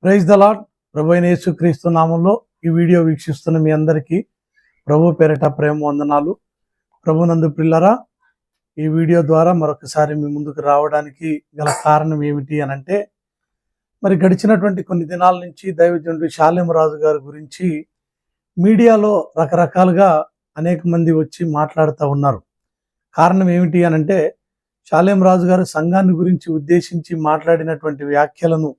Praise the lord. ప్రభు అయిన యేసుక్రీస్తు నామంలో ఈ వీడియో వీక్షిస్తున్న మీ అందరికీ ప్రభు పేరిట ప్రేమ వందనాలు. ప్రభునందు పిల్లరా, ఈ వీడియో ద్వారా మరొకసారి మీ ముందుకు రావడానికి గల కారణం ఏమిటి అని అంటే, మరి గడిచినటువంటి కొన్ని దినాల నుంచి దైవజనుడు షాలేం రాజు గారి గురించి మీడియాలో రకరకాలుగా అనేక మంది వచ్చి మాట్లాడుతూ ఉన్నారు. కారణం ఏమిటి అని అంటే, షాలేం రాజు గారు సంఘాన్ని గురించి ఉద్దేశించి మాట్లాడినటువంటి వ్యాఖ్యలను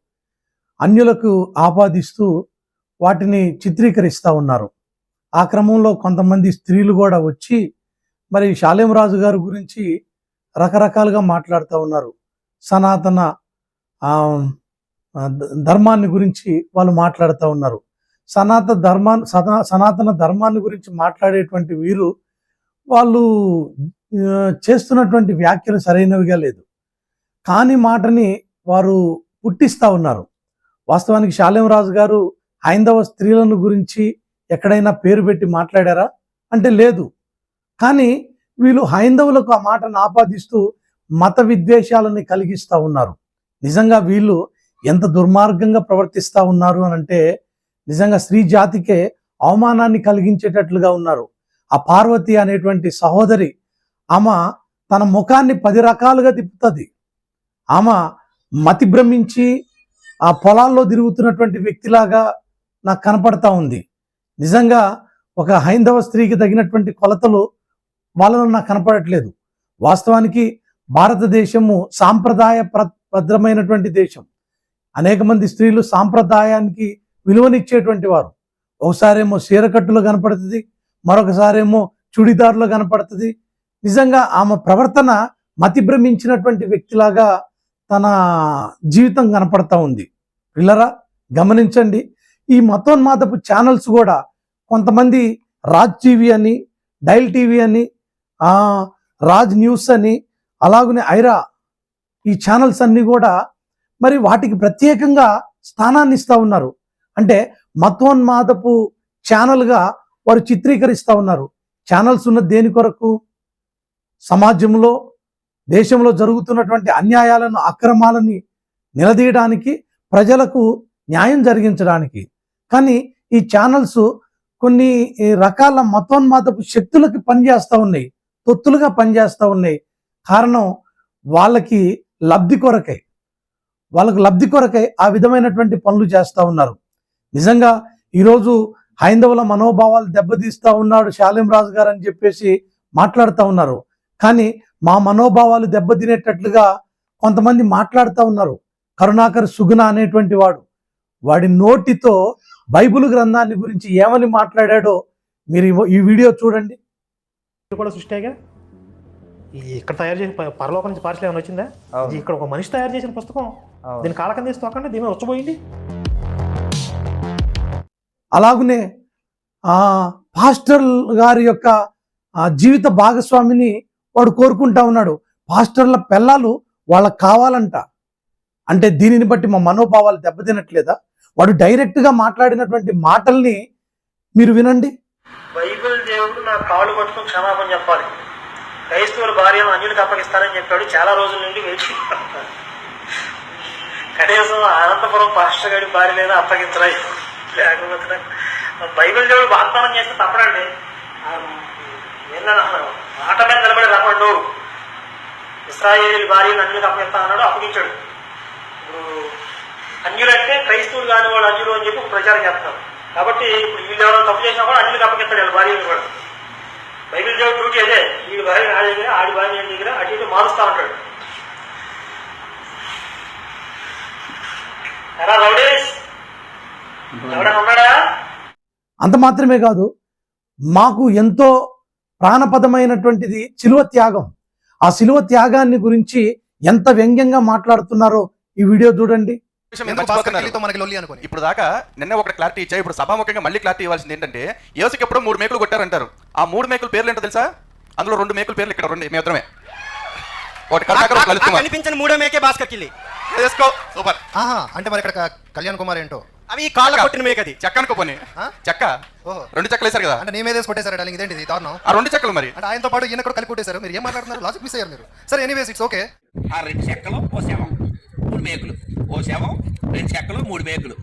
అన్యులకు ఆపాదిస్తూ వాటిని చిత్రీకరిస్తూ ఉన్నారు. ఆ క్రమంలో కొంతమంది స్త్రీలు కూడా వచ్చి మరి షాలేం రాజు గారి గురించి రకరకాలుగా మాట్లాడుతూ ఉన్నారు. సనాతన ధర్మాన్ని గురించి వాళ్ళు మాట్లాడుతూ ఉన్నారు. సనాతన ధర్మాన్ని గురించి మాట్లాడేటువంటి వీరు వాళ్ళు చేస్తున్నటువంటి వ్యాఖ్యలు సరైనవిగా లేదు. కాని మాటని వారు పుట్టిస్తూ ఉన్నారు. వాస్తవానికి షాలేం రాజు గారు హైందవ స్త్రీలను గురించి ఎక్కడైనా పేరు పెట్టి మాట్లాడారా అంటే లేదు. కానీ వీళ్ళు హైందవులకు ఆ మాటను ఆపాదిస్తూ మత విద్వేషాలని కలిగిస్తూ ఉన్నారు. నిజంగా వీళ్ళు ఎంత దుర్మార్గంగా ప్రవర్తిస్తూ ఉన్నారు అని అంటే, నిజంగా స్త్రీ జాతికే అవమానాన్ని కలిగించేటట్లుగా ఉన్నారు. ఆ పార్వతి అనేటువంటి సహోదరి, ఆమె తన ముఖాన్ని 10 రకాలుగా తిప్పుతుంది. ఆమె మతి భ్రమించి ఆ పొలాల్లో తిరుగుతున్నటువంటి వ్యక్తిలాగా నాకు కనపడతా ఉంది. నిజంగా ఒక హైందవ స్త్రీకి తగినటువంటి కొలతలు వాళ్ళలో నాకు కనపడట్లేదు. వాస్తవానికి భారతదేశము భద్రమైనటువంటి దేశం. అనేక మంది స్త్రీలు సాంప్రదాయానికి విలువనిచ్చేటువంటి వారు. ఒకసారేమో చీరకట్టులో కనపడుతుంది, మరొకసారేమో చుడిదారులో కనపడుతుంది. నిజంగా ఆమె ప్రవర్తన మతి భ్రమించినటువంటి వ్యక్తిలాగా తన జీవితం కనపడతా ఉంది. పిల్లరా, గమనించండి. ఈ మతోన్మాదపు ఛానల్స్ కూడా కొంతమంది రాజ్ టీవీ అని, డైల్ టీవీ అని, రాజ్ న్యూస్ అని, అలాగనే ఐరా, ఈ ఛానల్స్ అన్నీ కూడా మరి వాటికి ప్రత్యేకంగా స్థానాన్ని ఇస్తూ ఉన్నారు. అంటే మతోన్మాదపు ఛానల్గా వారు చిత్రీకరిస్తూ ఉన్నారు. ఛానల్స్ ఉన్న దేని కొరకు? సమాజంలో, దేశంలో జరుగుతున్నటువంటి అన్యాయాలను, అక్రమాలని నిలదీయడానికి, ప్రజలకు న్యాయం జరిగించడానికి. కానీ ఈ ఛానల్స్ కొన్ని రకాల మతోన్మాదపు శక్తులకి పనిచేస్తూ ఉన్నాయి, తొత్తులుగా పనిచేస్తూ ఉన్నాయి. కారణం వాళ్ళకి లబ్ధి కొరకై ఆ విధమైనటువంటి పనులు చేస్తూ ఉన్నారు. నిజంగా ఈరోజు హైందవుల మనోభావాలు దెబ్బతీస్తూ ఉన్నాడు షాలేం రాజు గారు అని చెప్పేసి మాట్లాడుతూ ఉన్నారు. కానీ మా మనోభావాలు దెబ్బతినేటట్లుగా కొంతమంది మాట్లాడుతూ ఉన్నారు. కరుణాకర్ సుగుణ అనేటువంటి వాడి నోటితో బైబిల్ గ్రంథాన్ని గురించి ఏమని మాట్లాడాడో మీరు ఈ వీడియో చూడండి. కూడా సృష్టిగా ఇక్కడ తయారు చేసిన పరలోకం నుంచి పార్సల్ ఏమైనా వచ్చిందా? ఇక్కడ ఒక మనిషి తయారు చేసిన పుస్తకం, దీని కాలకం తీసి తోకండి, దీని మీద వచ్చబోయింది. అలాగనే పాస్టర్ గారి యొక్క జీవిత భాగస్వామిని వాడు కోరుకుంటా ఉన్నాడు. పాస్టర్ల పిల్లలు వాళ్ళకి కావాలంట. అంటే దీనిని బట్టి మా మనోభావాలు దెబ్బతినట్లేదా? వాడు డైరెక్ట్గా మాట్లాడినటువంటి మాటల్ని మీరు వినండి. బైబిల్ దేవుడు నా కాళ్ళు పట్టుకుని క్షమాపణ చెప్పాలి, క్రైస్తవుల భార్యను అన్యులకు అప్పగిస్తానని చెప్పాడు. చాలా రోజుల నుండి వేచి కనీసం అనంతపురం పాస్టర్ గారి భార్య లేదా అప్పగించరా, లేకపోతే బైబిల్ దేవుడు వాగ్దానం చేస్తే తప్పడండి. మాట మీద నిలబడి రమ్మడు. ఇశ్రాయేలు భార్యను అన్యులకు అప్పగిస్తా అన్నాడు, అప్పగించాడు. ఇప్పుడు అన్యులంటే క్రైస్తవులు కాని వాళ్ళు అన్యులు అని చెప్పి ప్రచారం చేస్తున్నారు. కాబట్టి ఇప్పుడు వీళ్ళు ఎవరైనా తప్పు చేసినా కూడా అన్యులకు అప్పగిస్తాడు వాళ్ళ భార్యను కూడా. బైబిల్ దేవుడు డ్యూటీ అదే, వీడి భార్య నా దగ్గర, ఆడి భార్య నా దగ్గర, అటు ఇటు మారుస్తూ ఉంటాడు. ఎలా రౌడీస్ ఎవడైనా ఉన్నాడా? అంత మాత్రమే కాదు, మాకు ఎంతో ప్రాణపదమైనటువంటిది శిలువ త్యాగం. ఆ శిలువ త్యాగాన్ని గురించి ఎంత వ్యంగ్యంగా మాట్లాడుతున్నారో ఈ వీడియో చూడండి. ఇప్పుడు దాకా నిన్న ఒక క్లారిటీ ఇచ్చా, ఇప్పుడు సభాముఖంగా మళ్ళీ క్లారిటీ ఇవ్వాల్సింది ఏంటంటే, యేసుకి ఎప్పుడో 3 మేకులు కొట్టారంటారు. ఆ 3 మేకుల పేర్లు ఏంటో తెలుసా? అందులో 2 మేకుల పేర్లు ఇక్కడ 2 మాత్రమే. ఒకటి కనిపించిన 3వ మేకే భాస్కర్ కిల్లి చేసుకో. సూపర్. అంటే మరి ఇక్కడ కళ్యాణ్ కుమార్ ఏంటో అవి కాళ్ళ కొట్టిన మేకది చెక్క అనుకోపోని చెక్క. 2 చెక్కలు వేసారు కదా, అంటే నీ మీద కొట్టేశారు. ఇదేంటి దారుణం? ఆ 2 చెక్కలు మరి అంటే ఆయనతో పాటు ఈయన కూడా కలిపి కొట్టేశారు. మీరు ఏం మాట్లాడుతున్నారు? లాజిక్ మిస్ అయ్యారు మీరు. సరే, ఎనీవేస్ ఇట్స్ ఓకే. ఆ 2 చెక్కలు 3 మేకులు, ఓ శవం, 2 చెక్కలు, 3 మేకులు.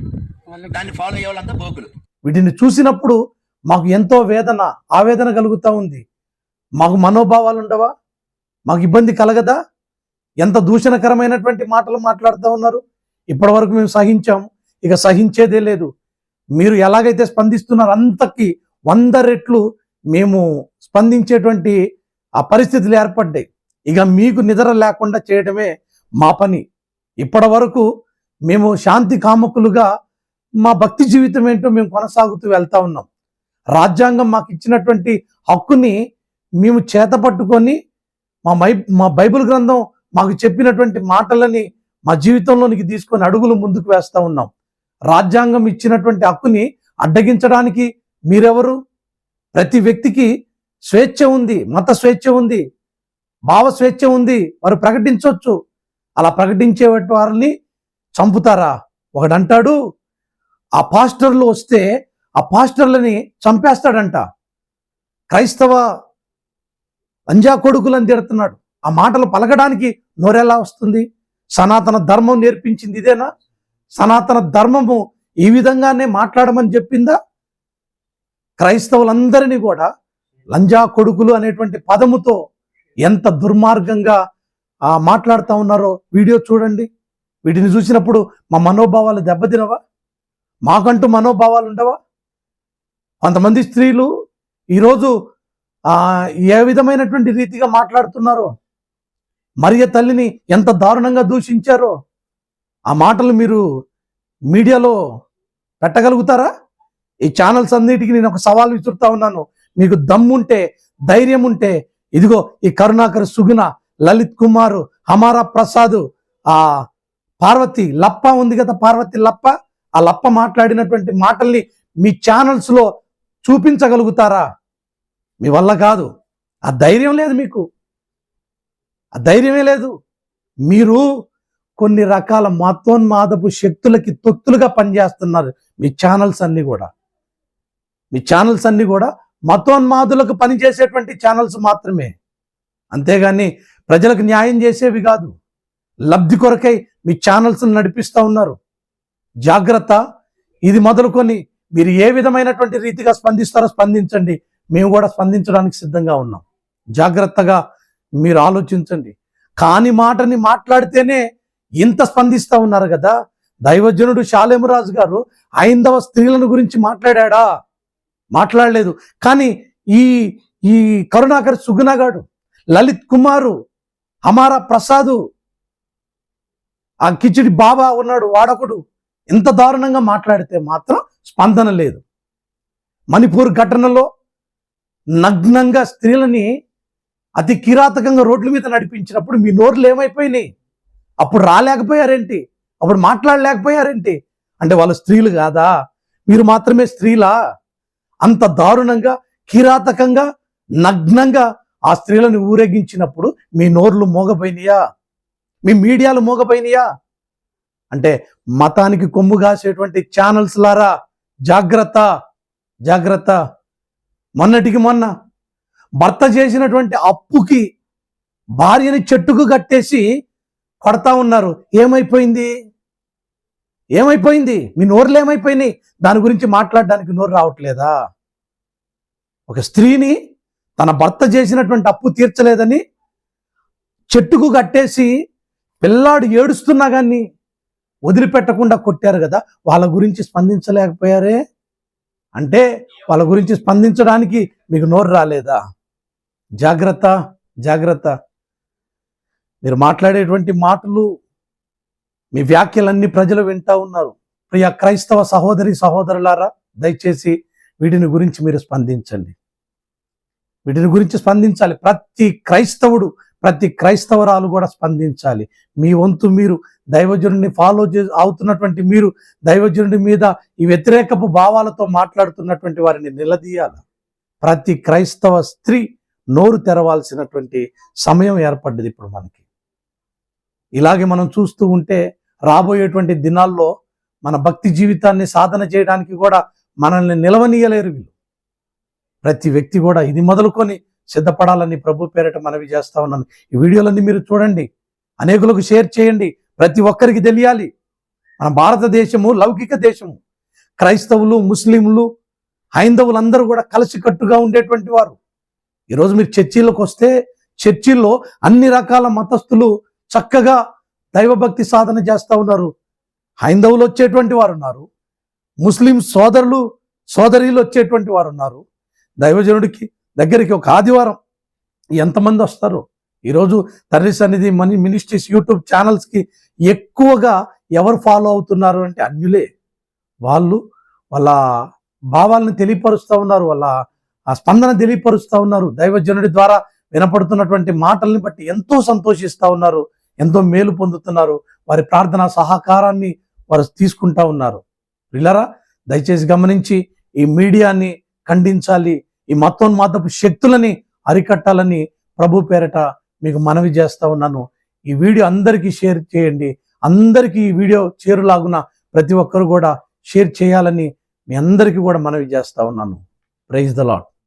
దాన్ని ఫాలో అయ్యే వాళ్ళంతా బోకులు. వీటిని చూసినప్పుడు మాకు ఎంతో వేదన, ఆవేదన కలుగుతూ ఉంది. మాకు మనోభావాలు ఉండవా? మాకు ఇబ్బంది కలగదా? ఎంత దూషణకరమైనటువంటి మాటలు మాట్లాడుతూ ఉన్నారు. ఇప్పటి వరకు మేము సహించాము, ఇక సహించేదే లేదు. మీరు ఎలాగైతే స్పందిస్తున్నారు అంతకి 100 రెట్లు మేము స్పందించేటువంటి ఆ పరిస్థితులు ఏర్పడ్డాయి. ఇక మీకు నిద్ర లేకుండా చేయడమే మా పని. ఇప్పటి వరకు మేము శాంతి కాముకులుగా మా భక్తి జీవితం ఏంటో మేము కొనసాగుతూ వెళ్తా ఉన్నాం. రాజ్యాంగం మాకు ఇచ్చినటువంటి హక్కుని మేము చేతపట్టుకొని మా బైబిల్ గ్రంథం మాకు చెప్పినటువంటి మాటలని మా జీవితంలోనికి తీసుకొని అడుగులు ముందుకు వేస్తూ ఉన్నాం. రాజ్యాంగం ఇచ్చినటువంటి హక్కుని అడ్డగించడానికి మీరెవరు? ప్రతి వ్యక్తికి స్వేచ్ఛ ఉంది, మత స్వేచ్ఛ ఉంది, భావ స్వేచ్ఛ ఉంది. వారు ప్రకటించవచ్చు. అలా ప్రకటించే వారిని చంపుతారా? ఒకడంటాడు, ఆ పాస్టర్లు వస్తే ఆ పాస్టర్లని చంపేస్తాడంట. క్రైస్తవ అంజా కొడుకులని తిడుతున్నాడు. ఆ మాటలు పలకడానికి నోరెలా వస్తుంది? సనాతన ధర్మం నేర్పించింది ఇదేనా? సనాతన ధర్మము ఈ విధంగానే మాట్లాడమని చెప్పిందా? క్రైస్తవులందరినీ కూడా లంజా కొడుకులు అనేటువంటి పదముతో ఎంత దుర్మార్గంగా మాట్లాడుతూ ఉన్నారో వీడియో చూడండి. వీటిని చూసినప్పుడు మా మనోభావాలు దెబ్బతినవా? మాకంటూ మనోభావాలు ఉండవా? కొంతమంది స్త్రీలు ఈరోజు ఏ విధమైనటువంటి రీతిగా మాట్లాడుతున్నారో, మరియ తల్లిని ఎంత దారుణంగా దూషించారో ఆ మాటలు మీరు మీడియాలో పెట్టగలుగుతారా? ఈ ఛానల్స్ అన్నిటికీ నేను ఒక సవాల్ విసురుతా ఉన్నాను. మీకు దమ్ముంటే, ధైర్యం ఉంటే, ఇదిగో ఈ కరుణాకర్, సుగుణ, లలిత్ కుమార్, హమారా ప్రసాద్, ఆ పార్వతి లప్ప ఉంది కదా, పార్వతి లప్ప, ఆ లప్ప మాట్లాడినటువంటి మాటల్ని మీ ఛానల్స్ లో చూపించగలుగుతారా? మీ వల్ల కాదు. ఆ ధైర్యం లేదు మీకు, ఆ ధైర్యమే లేదు. మీరు కొన్ని రకాల మతోన్మాదపు శక్తులకి తొత్తులుగా పనిచేస్తున్నారు. మీ ఛానల్స్ అన్ని కూడా మతోన్మాదులకు పనిచేసేటువంటి ఛానల్స్ మాత్రమే, అంతేగాని ప్రజలకు న్యాయం చేసేవి కాదు. లబ్ధి కొరకై మీ ఛానల్స్ నడిపిస్తూ ఉన్నారు. జాగ్రత్త. ఇది మొదలుకొని మీరు ఏ విధమైనటువంటి రీతిగా స్పందిస్తారో స్పందించండి. మేము కూడా స్పందించడానికి సిద్ధంగా ఉన్నాం. జాగ్రత్తగా మీరు ఆలోచించండి. కాని మాటని మాట్లాడితేనే ఇంత స్పందిస్తూ ఉన్నారు కదా. దైవజనుడు షాలేమురాజు గారు హైందవ స్త్రీలను గురించి మాట్లాడా? మాట్లాడలేదు. కానీ ఈ కరుణాకర్, సుగుణగాడు, లలిత్ కుమారు, హమారా ప్రసాద్, ఆ కిచిడి బాబా ఉన్నాడు వాడకుడు, ఇంత దారుణంగా మాట్లాడితే మాత్రం స్పందన లేదు. మణిపూర్ ఘటనలో నగ్నంగా స్త్రీలని అతి కిరాతకంగా రోడ్ల మీద నడిపించినప్పుడు మీ నోర్లు ఏమైపోయినాయి? అప్పుడు రాలేకపోయారేంటి? అప్పుడు మాట్లాడలేకపోయారేంటి? అంటే వాళ్ళు స్త్రీలు కాదా? మీరు మాత్రమే స్త్రీలా? అంత దారుణంగా, కిరాతకంగా, నగ్నంగా ఆ స్త్రీలను ఊరేగించినప్పుడు మీ నోర్లు మోగపోయినాయా? మీ మీడియాలు మోగపోయినాయా? అంటే మతానికి కొమ్ము కాసేటువంటి ఛానల్స్ లారా, జాగ్రత్త, జాగ్రత్త. మొన్నటికి మొన్న భర్త చేసినటువంటి అప్పుకి భార్యని చెట్టుకు కట్టేసి కొడతా ఉన్నారు. ఏమైపోయింది? మీ నోర్లు ఏమైపోయినాయి? దాని గురించి మాట్లాడడానికి నోరు రావట్లేదా? ఒక స్త్రీని తన భర్త చేసినటువంటి అప్పు తీర్చలేదని చెట్టుకు కట్టేసి పిల్లాడు ఏడుస్తున్నా కానీ వదిలిపెట్టకుండా కొట్టారు కదా. వాళ్ళ గురించి స్పందించలేకపోయారే? అంటే వాళ్ళ గురించి స్పందించడానికి మీకు నోరు రాలేదా? జాగ్రత్త, జాగ్రత్త. మీరు మాట్లాడేటువంటి మాటలు, మీ వ్యాఖ్యలన్నీ ప్రజలు వింటా ఉన్నారు. ప్రియ క్రైస్తవ సహోదరి సహోదరులారా, దయచేసి వీటిని గురించి మీరు స్పందించండి. వీటిని గురించి స్పందించాలి. ప్రతి క్రైస్తవుడు, ప్రతి క్రైస్తవరాలు కూడా స్పందించాలి. మీ వంతు మీరు దైవజనుడిని ఫాలో అవుతున్నటువంటి మీరు దైవజనుడి మీద ఈ వ్యతిరేకపు భావాలతో మాట్లాడుతున్నటువంటి వారిని నిలదీయాలి. ప్రతి క్రైస్తవ స్త్రీ నోరు తెరవాల్సినటువంటి సమయం ఏర్పడ్డది ఇప్పుడు మనకి. ఇలాగే మనం చూస్తూ ఉంటే రాబోయేటువంటి దినాల్లో మన భక్తి జీవితాన్ని సాధన చేయడానికి కూడా మనల్ని నిలవనీయలేరు వీళ్ళు. ప్రతి వ్యక్తి కూడా ఇది మొదలుకొని సిద్ధపడాలని ప్రభు పేరిట మనవి చేస్తా ఉన్నాను. ఈ వీడియోలన్నీ మీరు చూడండి, అనేకులకు షేర్ చేయండి. ప్రతి ఒక్కరికి తెలియాలి. మన భారతదేశము లౌకిక దేశము. క్రైస్తవులు, ముస్లింలు, హైందవులందరూ కూడా కలిసికట్టుగా ఉండేటువంటి వారు. ఈరోజు మీరు చర్చిలకు వస్తే చర్చిల్లో అన్ని రకాల మతస్థులు చక్కగా దైవభక్తి సాధన చేస్తూ ఉన్నారు. హైందవులు వచ్చేటువంటి వారు ఉన్నారు, ముస్లిం సోదరులు సోదరీలు వచ్చేటువంటి వారు ఉన్నారు. దైవజనుడికి దగ్గరికి ఒక ఆదివారం ఎంతమంది వస్తారు? ఈరోజు తండ్రి సన్నిధి మినిస్ట్రీస్ యూట్యూబ్ ఛానల్స్కి ఎక్కువగా ఎవరు ఫాలో అవుతున్నారు అంటే అన్యులే. వాళ్ళు వాళ్ళ భావాలను తెలియపరుస్తూ ఉన్నారు, వాళ్ళ ఆ స్పందన తెలియపరుస్తూ ఉన్నారు. దైవజనుడి ద్వారా వినపడుతున్నటువంటి మాటల్ని బట్టి ఎంతో సంతోషిస్తూ ఉన్నారు, ఎంతో మేలు పొందుతున్నారు. వారి ప్రార్థనా సహకారాన్ని వారు తీసుకుంటా ఉన్నారు. పిల్లరా, దయచేసి గమనించి ఈ మీడియాని ఖండించాలి, ఈ మతోన్మాదపు శక్తులని అరికట్టాలని ప్రభు పేరట మీకు మనవి చేస్తా ఉన్నాను. ఈ వీడియో అందరికీ షేర్ చేయండి. అందరికీ ఈ వీడియో చేరులాగున ప్రతి ఒక్కరు కూడా షేర్ చేయాలని మీ అందరికీ కూడా మనవి చేస్తా ఉన్నాను. Praise the lord.